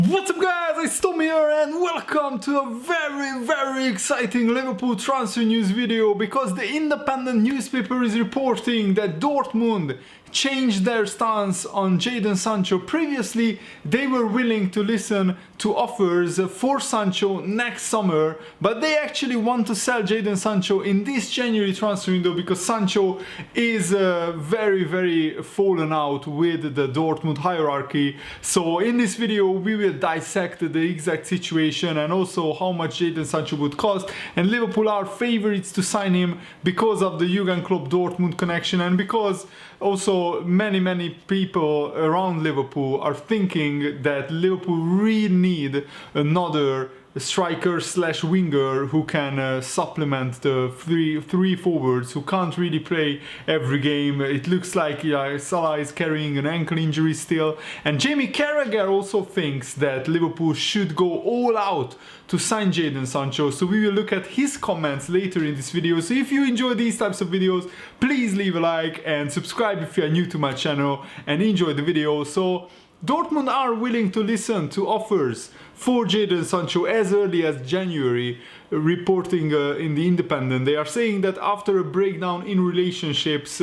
What's up guys, it's Tom here and welcome to a very exciting Liverpool transfer news video, because the independent newspaper is reporting that Dortmund changed their stance on Jadon Sancho. Previously they were willing to listen to offers for Sancho next summer, but they actually want to sell Jadon Sancho in this January transfer window because Sancho is very fallen out with the Dortmund hierarchy. So in this video we will dissect the exact situation and also how much Jadon Sancho would cost, and Liverpool are favorites to sign him because of the Jurgen Klopp Dortmund connection, and because also many people around Liverpool are thinking that Liverpool really need another striker slash winger who can supplement the three forwards who can't really play every game. It looks like Salah is carrying an ankle injury still, and Jamie Carragher also thinks that Liverpool should go all out to sign Jadon Sancho. So we will look at his comments later in this video. So if you enjoy these types of videos, please leave a like and subscribe if you are new to my channel and enjoy the video. So Dortmund are willing to listen to offers for Jadon Sancho as early as January, reporting in the Independent. They are saying that after a breakdown in relationships,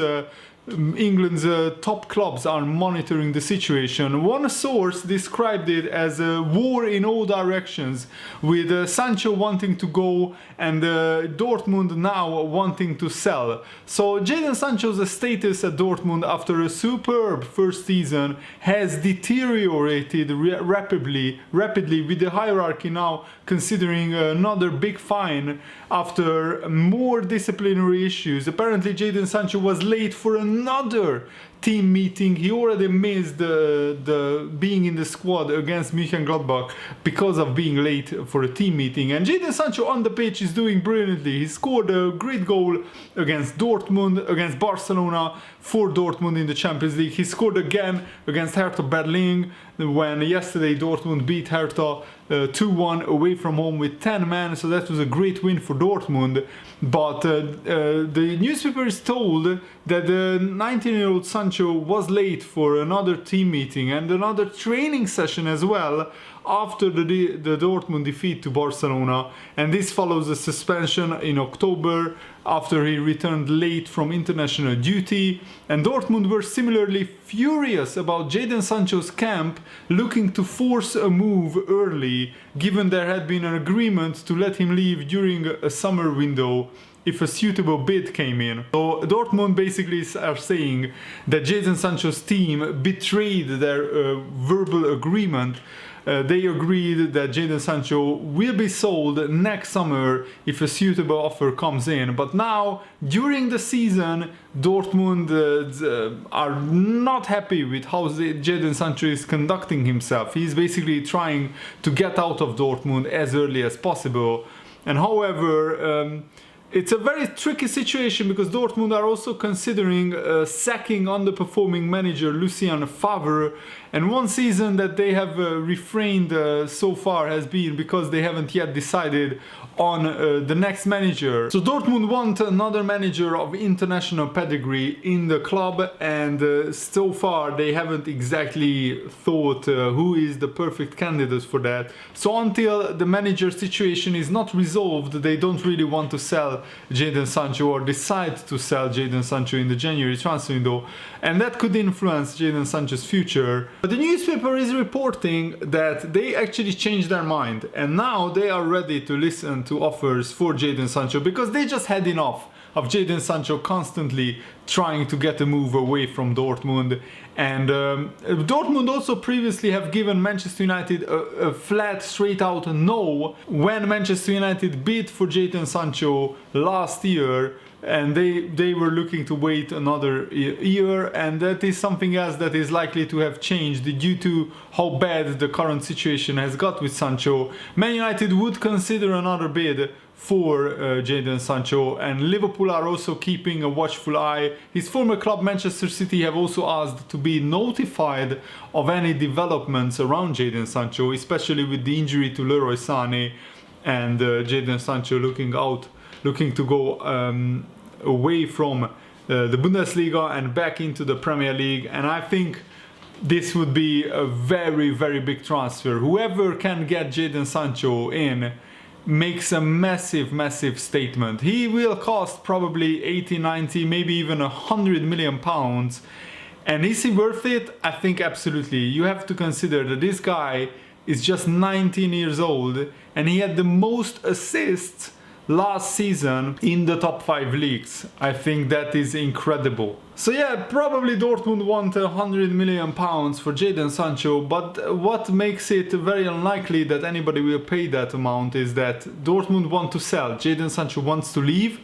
England's top clubs are monitoring the situation. One source described it as a war in all directions, with Sancho wanting to go and Dortmund now wanting to sell. So Jadon Sancho's status at Dortmund after a superb first season has deteriorated rapidly, with the hierarchy now considering another big fine after more disciplinary issues. Apparently Jadon Sancho was late for another team meeting. He already missed the being in the squad against Mönchengladbach because of being late for a team meeting. And Jadon Sancho on the pitch is doing brilliantly. He scored a great goal against Dortmund, against Barcelona for Dortmund in the Champions League. He scored again against Hertha Berlin when yesterday Dortmund beat Hertha 2-1 away from home with 10 men. So that was a great win for Dortmund. But the newspaper is told that the 19-year-old Sancho was late for another team meeting and another training session as well after the Dortmund defeat to Barcelona, and this follows a suspension in October after he returned late from international duty. And Dortmund were similarly furious about Jadon Sancho's camp looking to force a move early, given there had been an agreement to let him leave during a summer window if a suitable bid came in. So Dortmund basically are saying that Jadon Sancho's team betrayed their verbal agreement. They agreed that Jadon Sancho will be sold next summer if a suitable offer comes in. But now, during the season, Dortmund are not happy with how Jadon Sancho is conducting himself. He's basically trying to get out of Dortmund as early as possible. And however, it's a very tricky situation because Dortmund are also considering sacking underperforming manager Lucien Favre, and one season that they have refrained so far has been because they haven't yet decided on the next manager. So Dortmund want another manager of international pedigree in the club, and so far they haven't exactly thought who is the perfect candidate for that. So until the manager situation is not resolved, they don't really want to sell Jadon Sancho or decide to sell Jadon Sancho in the January transfer window, and that could influence Jadon Sancho's future. But the newspaper is reporting that they actually changed their mind and now they are ready to listen to offers for Jadon Sancho, because they just had enough of Jadon Sancho constantly trying to get a move away from Dortmund. And Dortmund also previously have given Manchester United a flat, straight out no when Manchester United bid for Jadon Sancho last year, and they were looking to wait another year, and that is something else that is likely to have changed due to how bad the current situation has got with Sancho. Man United would consider another bid for Jadon Sancho, and Liverpool are also keeping a watchful eye. His former club Manchester City have also asked to be notified of any developments around Jadon Sancho, especially with the injury to Leroy Sané, and Jadon Sancho looking to go away from the Bundesliga and back into the Premier League. And I think this would be a very, very big transfer. Whoever can get Jadon Sancho in makes a massive, massive statement. He will cost probably 80, 90, maybe even 100 million pounds. And is he worth it? I think absolutely. You have to consider that this guy is just 19 years old and he had the most assists last season in the top 5 leagues. I think that is incredible. So yeah, probably Dortmund want 100 million pounds for Jadon Sancho, but what makes it very unlikely that anybody will pay that amount is that Dortmund want to sell. Jadon Sancho wants to leave.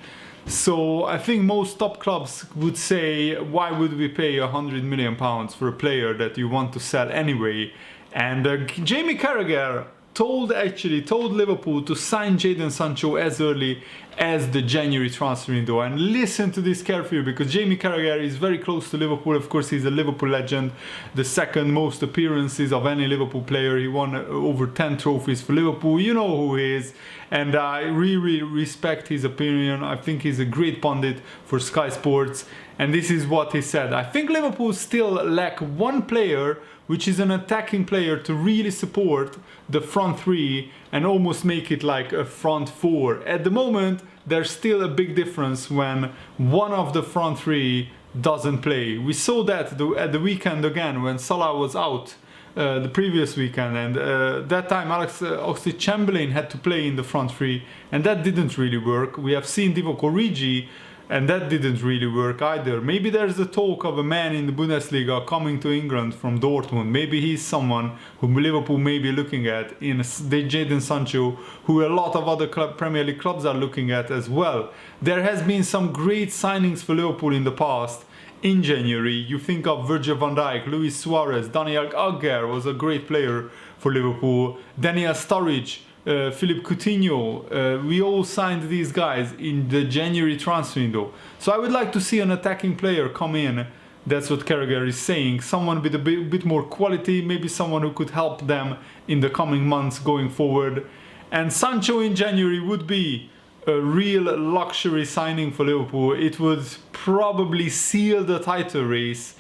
So I think most top clubs would say, why would we pay 100 million pounds for a player that you want to sell anyway? And Jamie Carragher told Liverpool to sign Jadon Sancho as early as the January transfer window. And listen to this carefully, because Jamie Carragher is very close to Liverpool. Of course, he's a Liverpool legend, the second most appearances of any Liverpool player. He won over 10 trophies for Liverpool. You know who he is. And I really respect his opinion. I think he's a great pundit for Sky Sports. And this is what he said. I think Liverpool still lack one player, which is an attacking player, to really support the front three and almost make it like a front four. At the moment, there's still a big difference when one of the front three doesn't play. We saw that at the weekend again when Salah was out the previous weekend, and that time Alex Oxlade-Chamberlain had to play in the front three, and that didn't really work. We have seen Divock Origi, and that didn't really work either. Maybe there's the talk of a man in the Bundesliga coming to England from Dortmund. Maybe he's someone whom Liverpool may be looking at in Jadon Sancho, who a lot of other Premier League clubs are looking at as well. There has been some great signings for Liverpool in the past. In January, you think of Virgil van Dijk, Luis Suarez, Daniel Agger was a great player for Liverpool, Daniel Sturridge, Philippe Coutinho. We all signed these guys in the January transfer window. So I would like to see an attacking player come in. That's what Carragher is saying. Someone with a bit more quality, maybe someone who could help them in the coming months going forward. And Sancho in January would be a real luxury signing for Liverpool. It would probably seal the title race.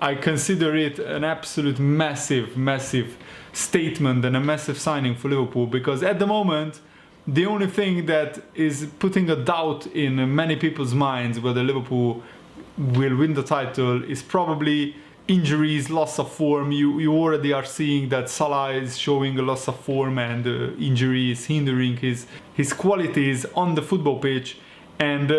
I consider it an absolute massive, massive statement and a massive signing for Liverpool, because at the moment the only thing that is putting a doubt in many people's minds whether Liverpool will win the title is probably injuries, loss of form. You already are seeing that Salah is showing a loss of form, and injury is hindering his qualities on the football pitch. And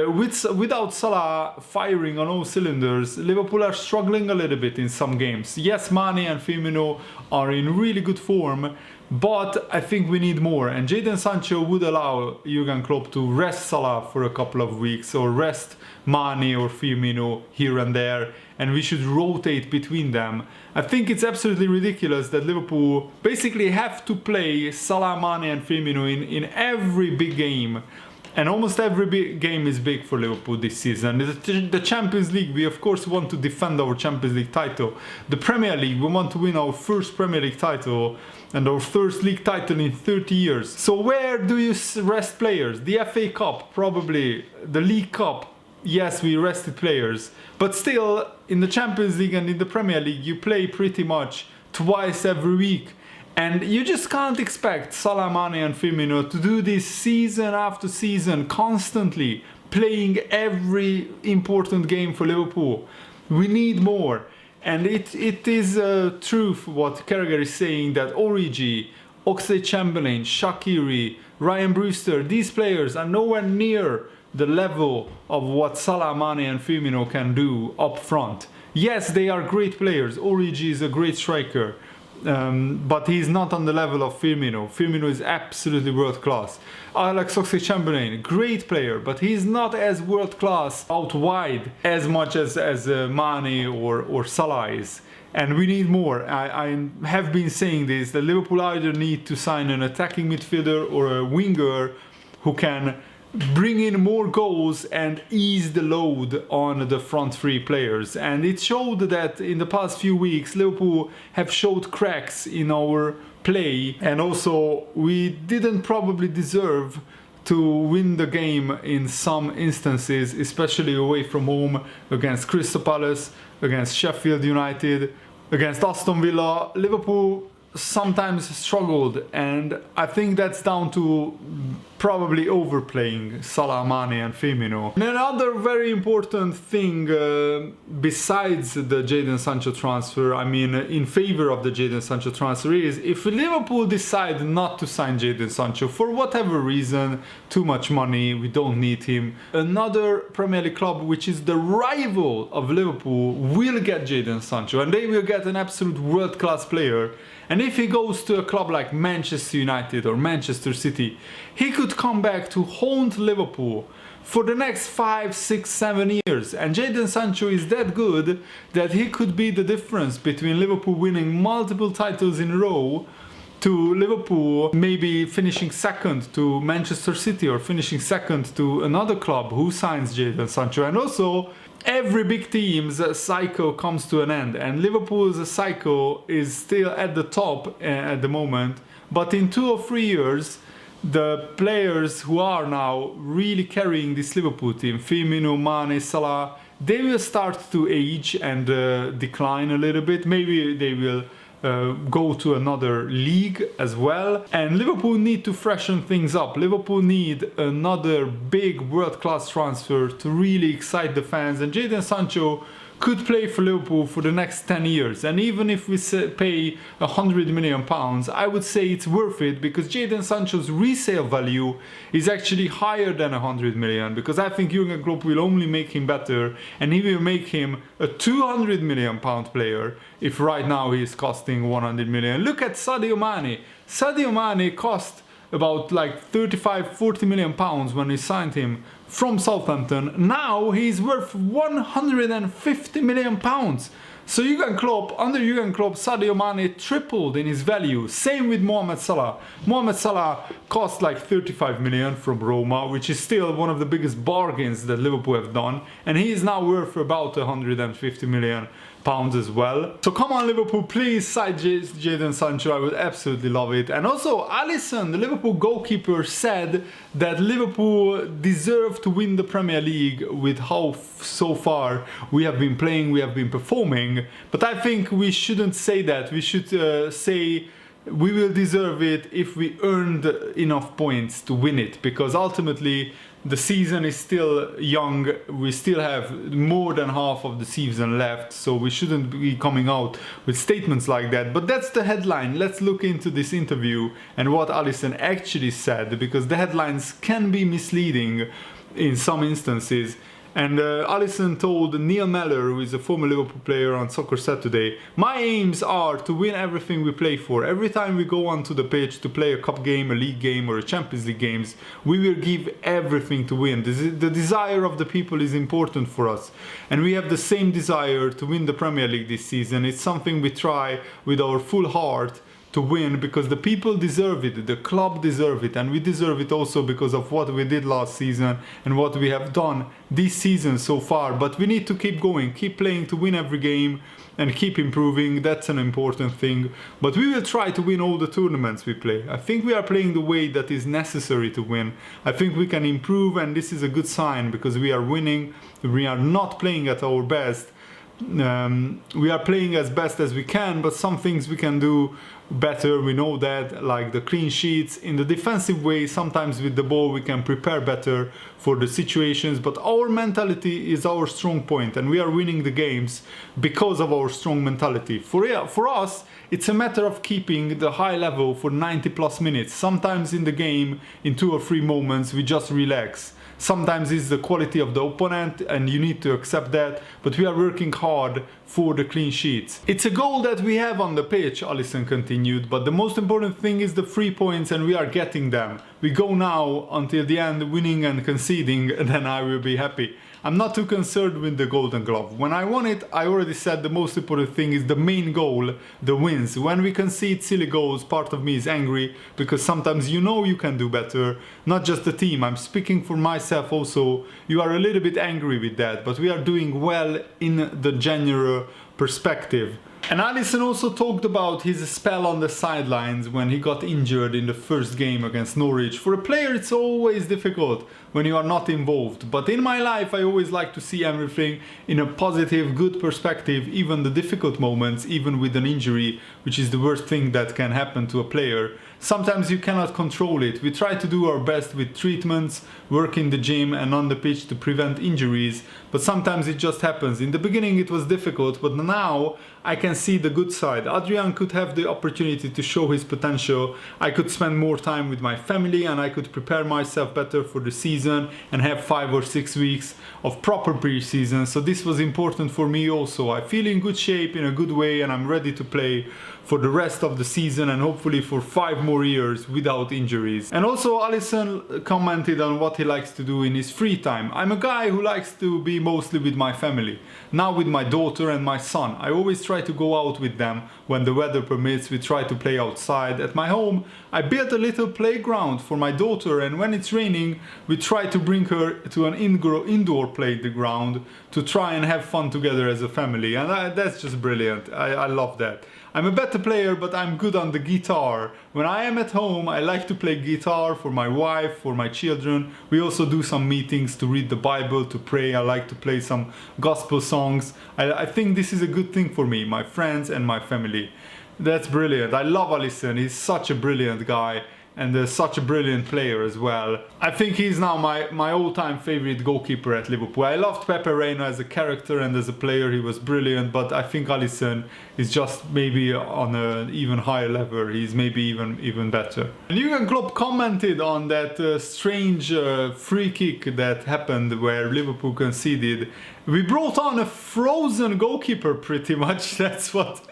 without Salah firing on all cylinders, Liverpool are struggling a little bit in some games. Yes, Mane and Firmino are in really good form, but I think we need more. And Jadon Sancho would allow Jurgen Klopp to rest Salah for a couple of weeks, or rest Mane or Firmino here and there, and we should rotate between them. I think it's absolutely ridiculous that Liverpool basically have to play Salah, Mane and Firmino in every big game. And almost every big game is big for Liverpool this season. The Champions League, we of course want to defend our Champions League title. The Premier League, we want to win our first Premier League title and our first league title in 30 years. So where do you rest players? The FA Cup, probably. The League Cup, yes, we rested players. But still, in the Champions League and in the Premier League, you play pretty much twice every week. And you just can't expect Salah, Mane and Firmino to do this season after season, constantly playing every important game for Liverpool. We need more. And it is truth what Carragher is saying, that Origi, Oxlade-Chamberlain, Shaqiri, Ryan Brewster, these players are nowhere near the level of what Salah, Mane and Firmino can do up front. Yes, they are great players. Origi is a great striker. But he's not on the level of Firmino. Firmino is absolutely world class. Alex Oxlade-Chamberlain, great player, but he's not as world class out wide as much as Mane or Salah is. And we need more. I have been saying this, that Liverpool either need to sign an attacking midfielder or a winger who can bring in more goals and ease the load on the front three players. And it showed that in the past few weeks Liverpool have showed cracks in our play, and also we didn't probably deserve to win the game in some instances, especially away from home against Crystal Palace, against Sheffield United, against Aston Villa, Liverpool sometimes struggled, and I think that's down to probably overplaying Salah, Mane and Firmino. And another very important thing besides the Jadon Sancho transfer, I mean in favor of the Jadon Sancho transfer, is if Liverpool decide not to sign Jadon Sancho for whatever reason, too much money, we don't need him, another Premier League club which is the rival of Liverpool will get Jadon Sancho, and they will get an absolute world-class player. And if he goes to a club like Manchester United or Manchester City, he could come back to haunt Liverpool for the next 5, 6, 7 years. And Jadon Sancho is that good that he could be the difference between Liverpool winning multiple titles in a row to Liverpool maybe finishing second to Manchester City or finishing second to another club who signs Jadon Sancho. And also, every big team's cycle comes to an end, and Liverpool's cycle is still at the top at the moment, but in 2 or 3 years the players who are now really carrying this Liverpool team, Firmino, Mane, Salah, they will start to age and decline a little bit. Maybe they will go to another league as well, and Liverpool need to freshen things up. Liverpool need another big world-class transfer to really excite the fans, and Jadon Sancho could play for Liverpool for the next 10 years. And even if we pay £100 million, I would say it's worth it, because Jadon Sancho's resale value is actually higher than 100 million, because I think Jurgen Klopp will only make him better, and he will make him a £200 million player if right now he is costing 100 million. Look at Sadio Mane. Sadio Mane cost about like 35-40 million pounds when he signed him from Southampton. Now he's worth 150 million pounds. So Jurgen Klopp, under Jurgen Klopp, Sadio Mane tripled in his value. Same with Mohamed Salah. Mohamed Salah cost like 35 million from Roma, which is still one of the biggest bargains that Liverpool have done, and he is now worth about 150 million pounds as well. So come on Liverpool, please sign Jadon Sancho. I would absolutely love it. And also Alisson, the Liverpool goalkeeper, said that Liverpool deserve to win the Premier League with how so far we have been playing, we have been performing. But I think we shouldn't say that. We should say we will deserve it if we earned enough points to win it, because ultimately the season is still young. We still have more than half of the season left, so we shouldn't be coming out with statements like that. But that's the headline. Let's look into this interview and what Alisson actually said, because the headlines can be misleading in some instances. And Alisson told Neil Mellor, who is a former Liverpool player, on Soccer Saturday, "My aims are to win everything we play for. Every time we go onto the pitch to play a cup game, a league game or a Champions League games, we will give everything to win. The desire of the people is important for us. And we have the same desire to win the Premier League this season. It's something we try with our full heart to win, because the people deserve it, the club deserve it, and we deserve it also because of what we did last season and what we have done this season so far. But we need to keep going, keep playing to win every game and keep improving. That's an important thing. But we will try to win all the tournaments we play. I think we are playing the way that is necessary to win. I think we can improve, and this is a good sign, because we are winning. We are not playing at our best. We are playing as best as we can, but some things we can do better. We know that, like the clean sheets. In the defensive way, sometimes with the ball we can prepare better for the situations, but our mentality is our strong point, and we are winning the games because of our strong mentality. For us, it's a matter of keeping the high level for 90 plus minutes. Sometimes in the game, in 2 or 3 moments, we just relax. Sometimes it's the quality of the opponent, and you need to accept that, but we are working hard for the clean sheets. It's a goal that we have on the pitch, Alisson continued, but the most important thing is the 3 points, and we are getting them. We go now until the end, winning and conceding, and then I will be happy. I'm not too concerned with the Golden Glove. When I won it, I already said the most important thing is the main goal, the wins. When we concede silly goals, part of me is angry, because sometimes you know you can do better. Not just the team, I'm speaking for myself also. You are a little bit angry with that, but we are doing well in the general perspective. And Alisson also talked about his spell on the sidelines when he got injured in the first game against Norwich. For a player it's always difficult when you are not involved, but in my life I always like to see everything in a positive, good perspective, even the difficult moments, even with an injury, which is the worst thing that can happen to a player. Sometimes you cannot control it. We try to do our best with treatments, work in the gym and on the pitch to prevent injuries, but sometimes it just happens. In the beginning it was difficult, but now I can see the good side. Adrian could have the opportunity to show his potential. I could spend more time with my family and I could prepare myself better for the season and have 5 or 6 weeks of proper pre-season. So this was important for me also. I feel in good shape, in a good way, and I'm ready to play for the rest of the season and hopefully for 5 more years without injuries. And also Alisson commented on what he likes to do in his free time. I'm a guy who likes to be mostly with my family. Now with my daughter and my son. I always try to go out with them when the weather permits. We try to play outside. At my home I built a little playground for my daughter, and when it's raining we try to bring her to an indoor playground to try and have fun together as a family, and that's just brilliant. I love that. I'm a better player, but I'm good on the guitar. When I am at home, I like to play guitar for my wife, for my children. We also do some meetings to read the Bible, to pray. I like to play some gospel songs. I think this is a good thing for me, my friends and my family. That's brilliant. I love Alisson. He's such a brilliant guy. And such a brilliant player as well. I think he's now my all-time favorite goalkeeper at Liverpool. I loved Pepe Reina as a character and as a player, he was brilliant, but I think Alisson is just maybe on an even higher level. He's maybe even better. And Jurgen Klopp commented on that strange free kick that happened where Liverpool conceded. We brought on a frozen goalkeeper pretty much. That's what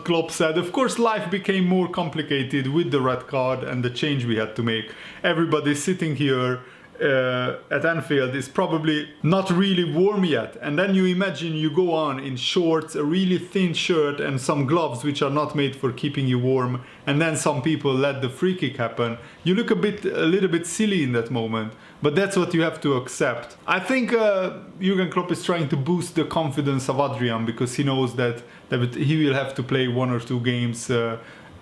Klopp said. Of course, life became more complicated with the red card and the change we had to make. Everybody sitting here at Anfield is probably not really warm yet, and then you imagine you go on in shorts, a really thin shirt and some gloves which are not made for keeping you warm, and then some people let the free kick happen. You look a little bit silly in that moment, but that's what you have to accept. I think Jurgen Klopp is trying to boost the confidence of Adrian, because he knows that he will have to play 1 or 2 games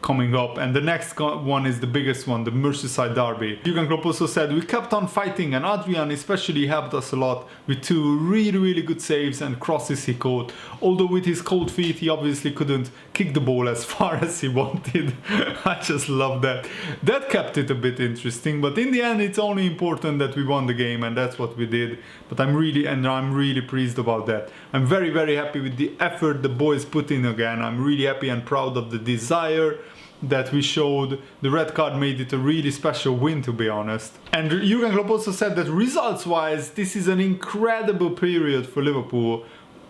coming up, and the next one is the biggest one, the Merseyside derby. Jurgen Klopp also said we kept on fighting, and Adrian especially helped us a lot with 2 really good saves and crosses he caught. Although with his cold feet he obviously couldn't kick the ball as far as he wanted. I just love that. That kept it a bit interesting, but in the end it's only important that we won the game, and that's what we did. But I'm really pleased about that. I'm very happy with the effort the boys put in again. I'm really happy and proud of the desire that we showed. The red card made it a really special win, to be honest. And Jurgen Klopp also said that results-wise, this is an incredible period for Liverpool.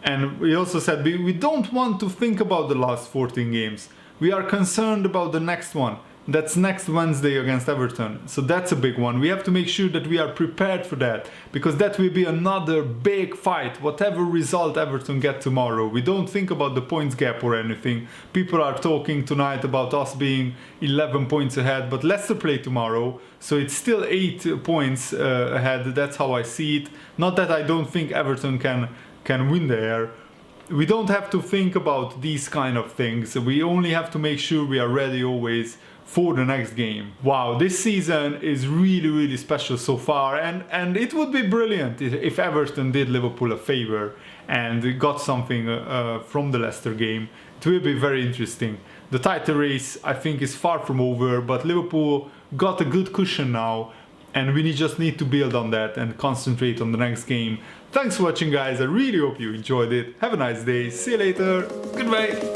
And we also said we don't want to think about the last 14 games. We are concerned about the next one. That's next Wednesday against Everton. So that's a big one. We have to make sure that we are prepared for that, because that will be another big fight, whatever result Everton get tomorrow. We don't think about the points gap or anything. People are talking tonight about us being 11 points ahead, but Leicester play tomorrow, so it's still 8 points ahead. That's how I see it. Not that I don't think Everton can win there. We don't have to think about these kind of things. We only have to make sure we are ready always for the next game. Wow, this season is really special so far, and it would be brilliant if Everton did Liverpool a favor and got something from the Leicester game. It will be very interesting. The title race I think is far from over, but Liverpool got a good cushion now, and we just need to build on that and concentrate on the next game. Thanks for watching, guys. I really hope you enjoyed it. Have a nice day. See you later. Goodbye.